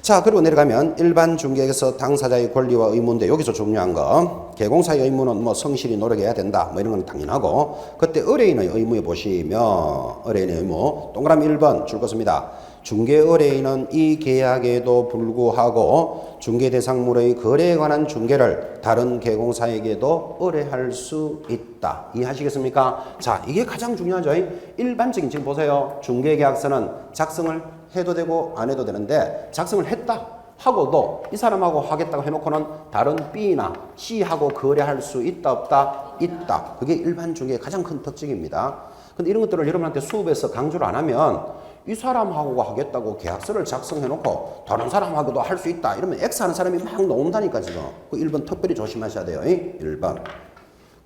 자, 그리고 내려가면 일반 중개에서 당사자의 권리와 의무인데 여기서 중요한 거 개공사의 의무는 뭐 성실히 노력해야 된다 뭐 이런 건 당연하고 그때 의뢰인의 의무에 보시면 의뢰인의 의무 동그라미 1번 줄 것입니다. 중개 의뢰인은 이 계약에도 불구하고 중개 대상물의 거래에 관한 중개를 다른 개공사에게도 의뢰할 수 있다. 이해하시겠습니까? 자, 이게 가장 중요하죠. 일반적인 지금 보세요. 중개계약서는 작성을 해도 되고 안 해도 되는데 작성을 했다 하고도 이 사람하고 하겠다고 해놓고는 다른 B나 C하고 거래할 수 있다 없다? 있다. 그게 일반 중개의 가장 큰 특징입니다. 근데 이런 것들을 여러분한테 수업에서 강조를 안 하면 이 사람하고 하겠다고 계약서를 작성해놓고 다른 사람하고도 할 수 있다 이러면 X하는 사람이 막 나온다니까 지금. 그 1번 특별히 조심하셔야 돼요. 1번.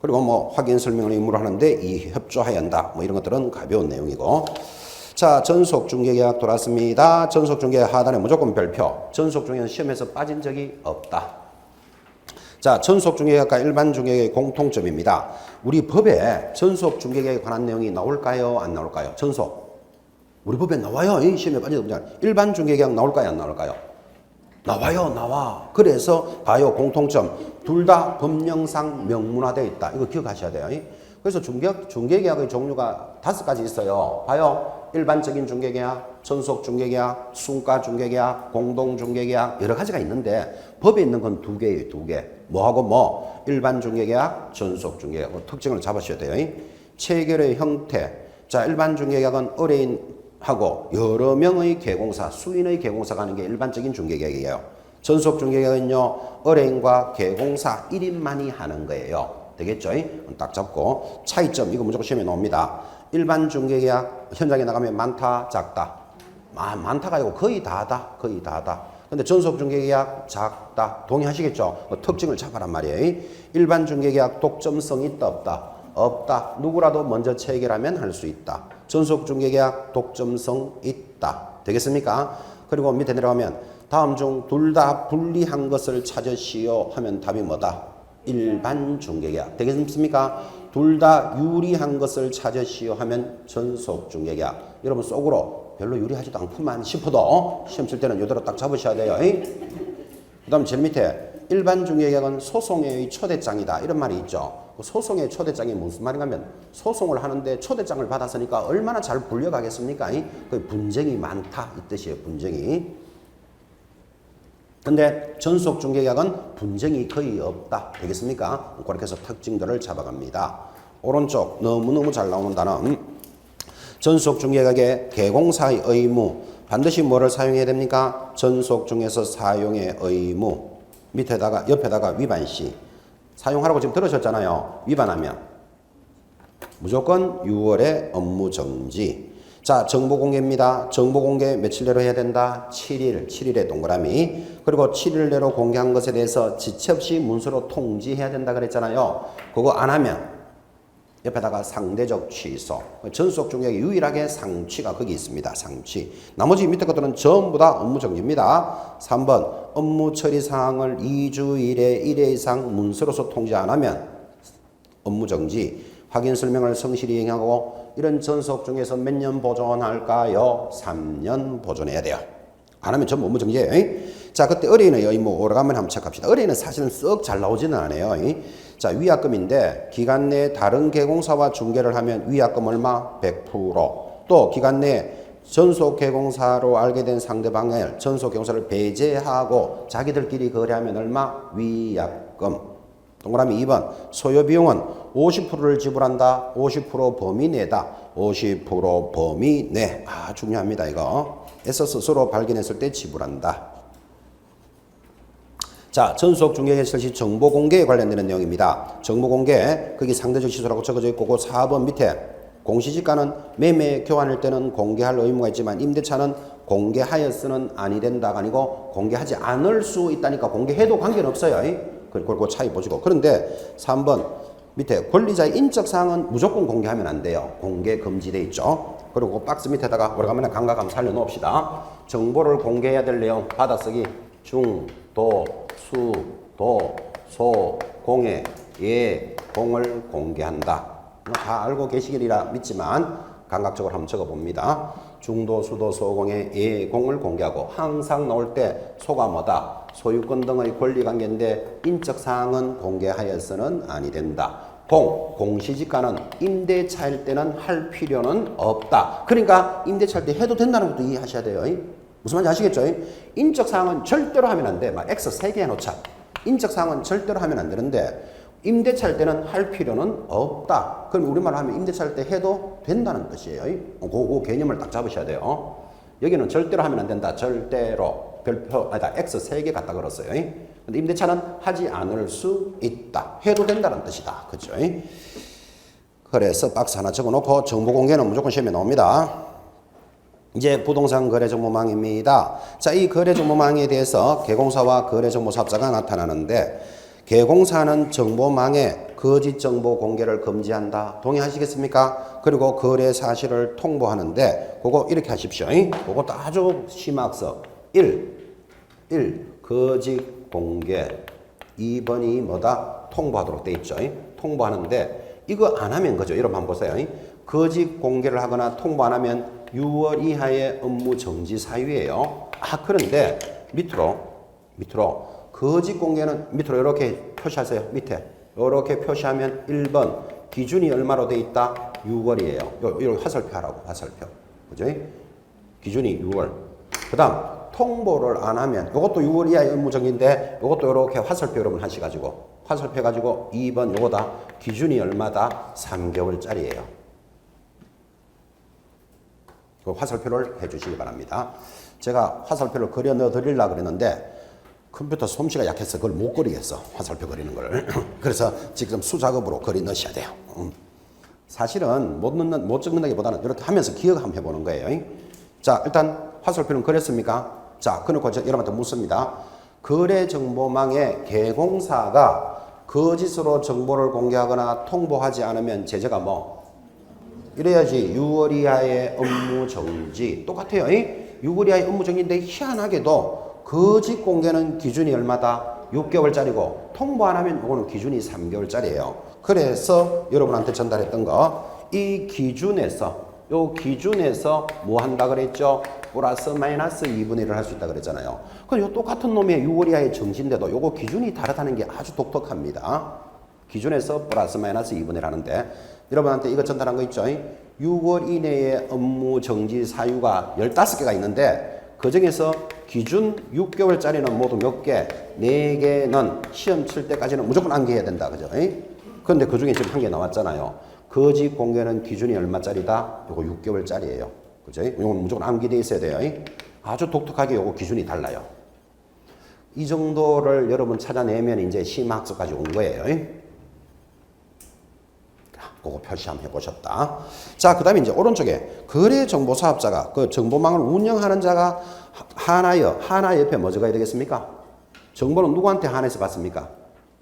그리고 뭐 확인 설명을 의무로 하는데 이 협조해야 한다 뭐 이런 것들은 가벼운 내용이고. 자, 전속중개계약 돌았습니다. 전속중개 하단에 무조건 별표. 전속중개는 시험에서 빠진 적이 없다. 자, 전속중개계약과 일반중개계의 공통점입니다. 우리 법에 전속중개계약에 관한 내용이 나올까요? 안 나올까요? 전속. 우리 법에 나와요. 시험에 빠진 적 없잖아요. 일반중개계약 나올까요? 안 나올까요? 나와요. 나와. 그래서 봐요. 공통점. 둘 다 법령상 명문화되어 있다. 이거 기억하셔야 돼요. 그래서 중개계약의 종류가 5가지 있어요. 봐요. 일반적인 중개계약, 전속중개계약, 순가중개계약, 공동중개계약 여러 가지가 있는데 법에 있는 건 2개예요. 2개. 뭐하고 뭐? 일반중개계약, 전속중개계약. 특징을 잡으셔야 돼요. 체결의 형태. 자, 일반중개계약은 의뢰인하고 여러 명의 개공사, 수인의 개공사가 하는 게 일반적인 중개계약이에요. 전속중개계약은요. 의뢰인과 개공사 1인만이 하는 거예요. 되겠죠? 딱 잡고 차이점 이거 무조건 시험에 나옵니다. 일반 중개계약 현장에 나가면 많다 작다 많다가 아니고 거의 다다 거의 다다. 근데 전속 중개계약 작다 동의하시겠죠? 특징을 잡아란 말이에요. 일반 중개계약 독점성 있다 없다? 없다. 누구라도 먼저 체결하면 할 수 있다. 전속 중개계약 독점성 있다. 되겠습니까? 그리고 밑에 내려가면 다음 중 둘 다 불리한 것을 찾으시오 하면 답이 뭐다? 일반 중개계약. 되겠습니까? 둘 다 유리한 것을 찾으시오 하면 전속 중개계약. 여러분 속으로 별로 유리하지도 않구만 싶어도 시험 칠 때는 이대로 딱 잡으셔야 돼요. 그 다음 제일 밑에 일반 중개계약은 소송의 초대장이다 이런 말이 있죠. 소송의 초대장이 무슨 말인가 하면 소송을 하는데 초대장을 받았으니까 얼마나 잘 불려가겠습니까? 그 분쟁이 많다 이 뜻이에요. 분쟁이. 근데 전속 중개계약은 분쟁이 거의 없다. 되겠습니까? 그렇게 해서 특징들을 잡아갑니다. 오른쪽 너무너무 잘 나오는 단어. 전속 중개계약의 개공사의 의무. 반드시 뭐를 사용해야 됩니까? 전속 중에서 사용의 의무. 밑에다가 옆에다가 위반시. 사용하라고 지금 들으셨잖아요. 위반하면 무조건 6월에 업무 정지. 자, 정보 공개입니다. 정보 공개 며칠 내로 해야 된다? 7일에 동그라미. 그리고 7일 내로 공개한 것에 대해서 지체 없이 문서로 통지해야 된다 그랬잖아요. 그거 안 하면 옆에다가 상대적 취소. 전속 중개약이 유일하게 상취가 거기 있습니다. 상취. 나머지 밑에 것들은 전부 다 업무 정지입니다. 3번 업무 처리 사항을 2주일에 1회 이상 문서로서 통지 안 하면 업무 정지. 확인 설명을 성실히 이행하고 이런 전속 중에서 몇 년 보존할까요? 3년 보존해야 돼요. 안 하면 전부 업무 정지예요. 자, 그때 의뢰인의 의무 오래가면 한번 체크합시다. 의뢰인은 사실은 썩 잘 나오지는 않아요. 자, 위약금인데 기간 내에 다른 개공사와 중개를 하면 위약금 얼마? 100%. 또 기간 내에 전속 개공사로 알게 된 상대방을 전속 개공사를 배제하고 자기들끼리 거래하면 얼마? 위약금. 동그라미 2번 소요 비용은 50%를 지불한다. 50% 범위 내다. 50% 범위 내. 아, 중요합니다. 이거. 에서 스스로 발견했을 때 지불한다. 자, 전속 중개계 실시 정보 공개에 관련되는 내용입니다. 정보 공개, 거기 상대적 취소라고 적어져 있고, 그 4번 밑에 공시지가는 매매 교환일 때는 공개할 의무가 있지만 임대차는 공개하여서는 아니 된다가 아니고 공개하지 않을 수 있다니까 공개해도 관계는 없어요. 그 차이 보시고. 그런데 3번 밑에 권리자의 인적사항은 무조건 공개하면 안 돼요. 공개 금지돼 있죠. 그리고 박스 밑에다가 오래간만에 감각함 살려놓읍시다. 정보를 공개해야 될 내용 받아쓰기 중, 도, 수, 도, 소, 공해, 예, 공을 공개한다. 다 알고 계시리라 믿지만 감각적으로 한번 적어봅니다. 중도, 수도, 소공의 예공을 공개하고 항상 나올 때 소가 뭐다? 소유권 등의 권리관계인데 인적사항은 공개하여서는 아니 된다. 공시지가는 임대차일 때는 할 필요는 없다. 그러니까 임대차일 때 해도 된다는 것도 이해하셔야 돼요. 무슨 말인지 아시겠죠? 인적사항은 절대로 하면 안 돼. 막 X 3개 해놓자. 인적사항은 절대로 하면 안 되는데 임대차일 때는 할 필요는 없다. 그럼 우리말로 하면 임대차일 때 해도 된다는 뜻이에요. 그 개념을 딱 잡으셔야 돼요. 여기는 절대로 하면 안 된다. 절대로. 별표, 아니다. X 3개 갖다 걸었어요. 근데 임대차는 하지 않을 수 있다. 해도 된다는 뜻이다. 그죠? 그래서 박스 하나 적어 놓고 정보 공개는 무조건 시험에 나옵니다. 이제 부동산 거래 정보망입니다. 자, 이 거래 정보망에 대해서 개공사와 거래 정보 사업자가 나타나는데 개공사는 정보망에 거짓 정보 공개를 금지한다. 동의하시겠습니까? 그리고 거래 사실을 통보하는데 그거 이렇게 하십시오. 그것도 아주 심학서 1. 거짓 공개 2번이 뭐다? 통보하도록 돼 있죠. 통보하는데 이거 안 하면 그죠? 여러분 한번 보세요. 거짓 공개를 하거나 통보 안 하면 6월 이하의 업무 정지 사유예요. 그런데 밑으로 거짓 공개는 밑으로 이렇게 표시하세요. 밑에 이렇게 표시하면 1번 기준이 얼마로 돼 있다? 6월이에요. 요 화살표 하라고. 화살표. 그죠? 기준이 6월. 그다음 통보를 안 하면 이것도 6월 이하의 업무 정지인데 이것도 이렇게 화살표 여러분 하셔가지고 화살표 해가지고 2번 요거다. 기준이 얼마다? 3개월짜리예요. 그 화살표를 해주시기 바랍니다. 제가 화살표를 그려 넣어 드리려고 그랬는데 컴퓨터 솜씨가 약해서 그걸 못 그리겠어. 화살표 그리는 걸. 그래서 지금 수작업으로 그리 넣으셔야 돼요. 사실은 못 적는다기보다는 이렇게 하면서 기억 한번 해보는 거예요. 자, 일단 화살표는 그렸습니까? 자, 그놓고 여러분한테 묻습니다. 거래정보망에 개공사가 거짓으로 정보를 공개하거나 통보하지 않으면 제재가 뭐? 이래야지 6월 이하의 업무 정지. 똑같아요. 6월 이하의 업무 정지인데 희한하게도 거짓 공개는 기준이 얼마다? 6개월짜리고 통보 안 하면 이거는 기준이 3개월짜리예요. 그래서 여러분한테 전달했던 거 이 기준에서 뭐 한다 그랬죠? 플러스 마이너스 2분의 1을 할 수 있다 그랬잖아요. 그럼 요 똑같은 놈의 6월 이하의 정지인데도 요거 기준이 다르다는 게 아주 독특합니다. 기준에서 플러스 마이너스 2분의 1 하는데 여러분한테 이거 전달한 거 있죠? 6월 이내의 업무 정지 사유가 15개가 있는데 그 중에서 기준 6개월짜리는 모두 몇 개? 4개는 시험 칠 때까지는 무조건 암기해야 된다. 그죠? 그런데 그 중에 지금 한 개 나왔잖아요. 거짓 공개는 기준이 얼마짜리다? 요거 6개월짜리예요. 그죠? 이건 무조건 암기되어 있어야 돼요. 아주 독특하게 요거 기준이 달라요. 이 정도를 여러분 찾아내면 이제 심학습까지 온 거예요. 그거 표시 한번 해보셨다. 자, 그 다음에 이제 오른쪽에 거래정보사업자가 그 정보망을 운영하는 자가 하나 옆에 뭐 적어야 되겠습니까? 정보는 누구한테 한해서 받습니까?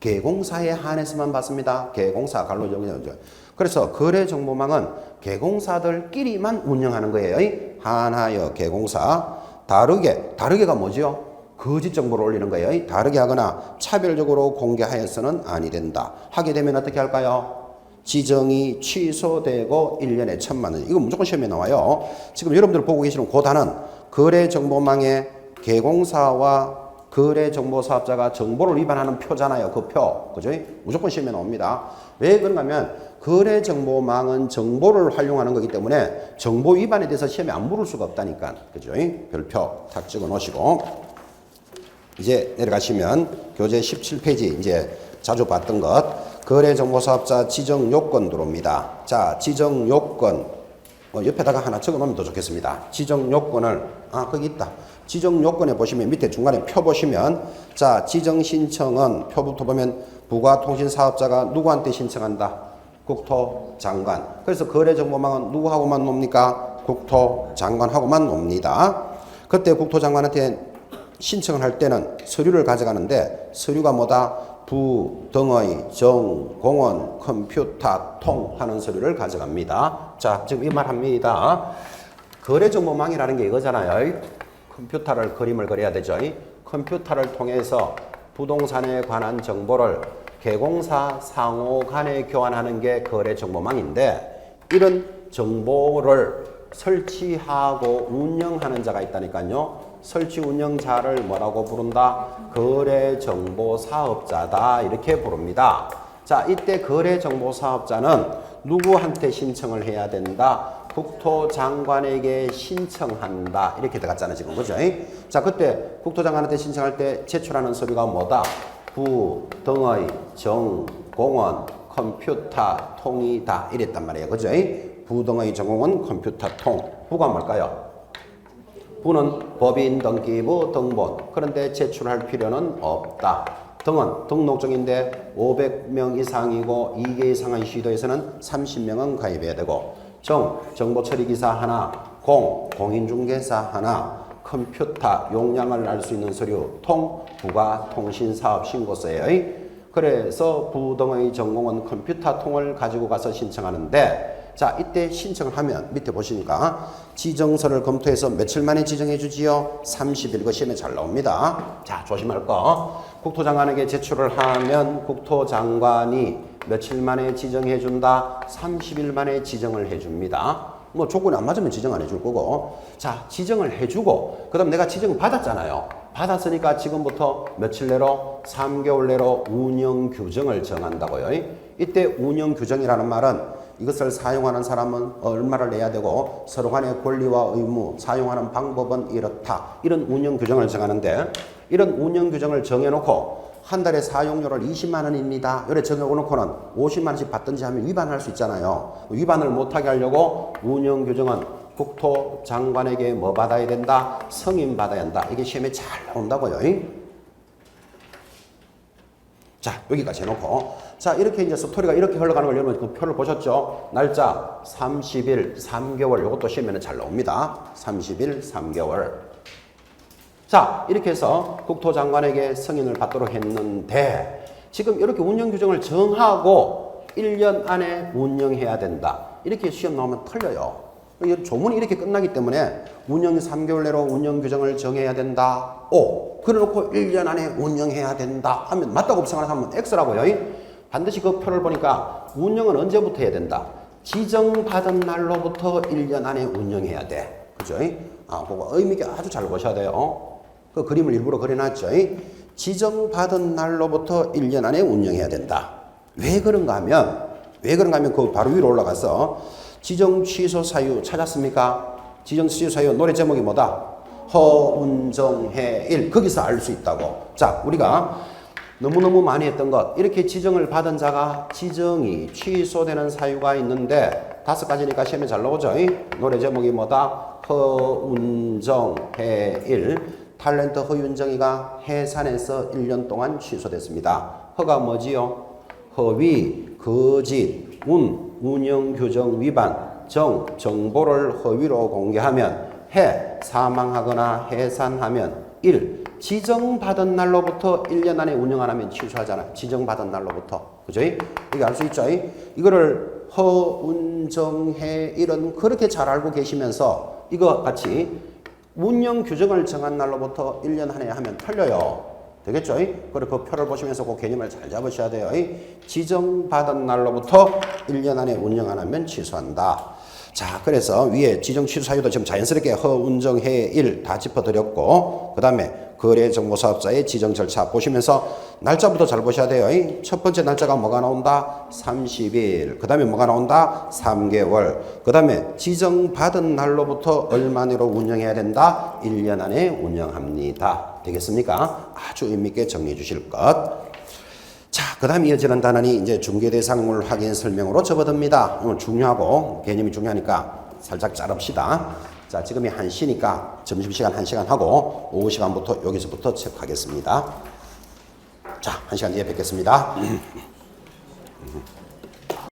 개공사에 한해서만 받습니다. 개공사 갈로 정리하죠. 그래서 거래정보망은 개공사들끼리만 운영하는 거예요. 하나여 개공사. 다르게가 뭐죠? 거짓 정보를 올리는 거예요. 다르게 하거나 차별적으로 공개하여서는 아니 된다. 하게 되면 어떻게 할까요? 지정이 취소되고 1년에 1,000만 원. 이거 무조건 시험에 나와요. 지금 여러분들 보고 계시는 그 단은 거래정보망의 개공사와 거래정보사업자가 정보를 위반하는 표잖아요. 그 표. 그죠? 무조건 시험에 나옵니다. 왜 그런가 하면 거래정보망은 정보를 활용하는 거기 때문에 정보 위반에 대해서 시험에 안 물을 수가 없다니까. 그죠? 별표 탁 찍어 놓으시고 이제 내려가시면 교재 17페이지 이제 자주 봤던 것 거래정보사업자 지정요건 들어옵니다. 자, 지정요건 옆에다가 하나 적어 놓으면 더 좋겠습니다. 지정요건을 거기 있다. 지정요건에 보시면 밑에 중간에 표 보시면 자, 지정신청은 표부터 보면 부가통신사업자가 누구한테 신청한다? 국토장관. 그래서 거래정보망은 누구하고만 놉니까? 국토장관하고만 놉니다. 그때 국토장관한테 신청을 할 때는 서류를 가져가는데 서류가 뭐다? 부, 등의, 정, 공원, 컴퓨터, 통 하는 서류를 가져갑니다. 자, 지금 이 말 합니다. 거래정보망이라는 게 이거잖아요. 컴퓨터를 그림을 그려야 되죠. 컴퓨터를 통해서 부동산에 관한 정보를 개공사 상호 간에 교환하는 게 거래정보망인데 이런 정보를 설치하고 운영하는 자가 있다니까요. 설치 운영자를 뭐라고 부른다? 거래정보사업자다 이렇게 부릅니다. 자, 이때 거래정보사업자는 누구한테 신청을 해야 된다? 국토장관에게 신청한다 이렇게 들어갔잖아요 지금. 그죠? 자, 그때 국토장관한테 신청할 때 제출하는 서류가 뭐다? 부 등의 정공원 컴퓨터 통이다 이랬단 말이에요. 그죠? 부 등의 정공원 컴퓨터 통. 부가 뭘까요? 부는 법인 등기부 등본. 그런데 제출할 필요는 없다. 등은 등록증인데 500명 이상이고 2개 이상의 시도에서는 30명은 가입해야 되고, 정보처리기사 하나, 공인중개사 하나, 컴퓨터 용량을 알 수 있는 서류, 부가통신사업 신고서예요. 그래서 부 등의 전공은 컴퓨터 통을 가지고 가서 신청하는데, 자, 이때 신청을 하면 밑에 보시니까 지정서를 검토해서 며칠 만에 지정해 주지요? 30일. 그 시험에 잘 나옵니다. 자, 조심할 거. 국토장관에게 제출을 하면 국토장관이 며칠 만에 지정해 준다? 30일 만에 지정을 해 줍니다. 뭐 조건이 안 맞으면 지정 안 해줄 거고. 자, 지정을 해주고 그 다음 내가 지정을 받았잖아요. 받았으니까 지금부터 며칠 내로? 3개월 내로 운영 규정을 정한다고요. 이때 운영 규정이라는 말은 이것을 사용하는 사람은 얼마를 내야 되고 서로 간의 권리와 의무, 사용하는 방법은 이렇다. 이런 운영 규정을 정하는데, 이런 운영 규정을 정해놓고 한 달에 사용료를 20만 원입니다. 이래 정해놓고는 50만 원씩 받든지 하면 위반할 수 있잖아요. 위반을 못하게 하려고 운영 규정은 국토장관에게 뭐 받아야 된다? 승인 받아야 한다. 이게 시험에 잘 나온다고요. 자, 여기까지 해놓고. 자, 이렇게 이제 스토리가 이렇게 흘러가는 걸 여러분 그 표를 보셨죠? 날짜 30일, 3개월. 이것도 시험에는 잘 나옵니다. 30일, 3개월. 자, 이렇게 해서 국토장관에게 승인을 받도록 했는데, 지금 이렇게 운영 규정을 정하고 1년 안에 운영해야 된다. 이렇게 시험 나오면 틀려요. 조문이 이렇게 끝나기 때문에 운영 3개월 내로 운영 규정을 정해야 된다. 오, 그래놓고 1년 안에 운영해야 된다 하면 맞다고 생각하면 X라고요. 반드시 그 표를 보니까 운영은 언제부터 해야 된다? 지정받은 날로부터 1년 안에 운영해야 돼. 그죠? 아, 그거 의미 있게 아주 잘 보셔야 돼요. 그 그림을 일부러 그려놨죠. 지정받은 날로부터 1년 안에 운영해야 된다. 왜 그런가 하면 그 바로 위로 올라가서 지정 취소 사유 찾았습니까? 지정 취소 사유 노래 제목이 뭐다? 허운정해일. 거기서 알 수 있다고. 자, 우리가 너무너무 많이 했던 것, 이렇게 지정을 받은 자가 지정이 취소되는 사유가 있는데 5가지니까 시험에 잘 나오죠. 노래 제목이 뭐다? 허운정해일. 탤런트 허윤정이가 해산에서 1년 동안 취소됐습니다. 허가 뭐지요? 허위, 거짓, 운영규정 위반, 정보를 허위로 공개하면, 사망하거나 해산하면, 지정받은 날로부터 1년 안에 운영 안 하면 취소하잖아. 지정받은 날로부터. 그죠? 이게 알 수 있죠? 이거를 허운정해일은 그렇게 잘 알고 계시면서 이거 같이 운영 규정을 정한 날로부터 1년 안에 하면 틀려요. 되겠죠? 그리고 그 표를 보시면서 그 개념을 잘 잡으셔야 돼요. 지정받은 날로부터 1년 안에 운영 안 하면 취소한다. 자, 그래서 위에 지정 취소 사유도 지금 자연스럽게 허운정해일 다 짚어드렸고, 그 다음에 거래정보사업자의 지정 절차 보시면서 날짜부터 잘 보셔야 돼요. 첫 번째 날짜가 뭐가 나온다? 30일. 그 다음에 뭐가 나온다? 3개월. 그 다음에 지정받은 날로부터 얼마 내로 운영해야 된다? 1년 안에 운영합니다. 되겠습니까? 아주 의미있게 정리해 주실 것. 자, 그 다음 이어지는 단원이 이제 중개대상물 확인 설명으로 접어듭니다. 오늘 중요하고 개념이 중요하니까 살짝 자릅시다. 자, 지금이 1시니까 점심시간 1시간 하고 오후 시간부터 여기서부터 체크하겠습니다. 자, 1시간 뒤에 뵙겠습니다.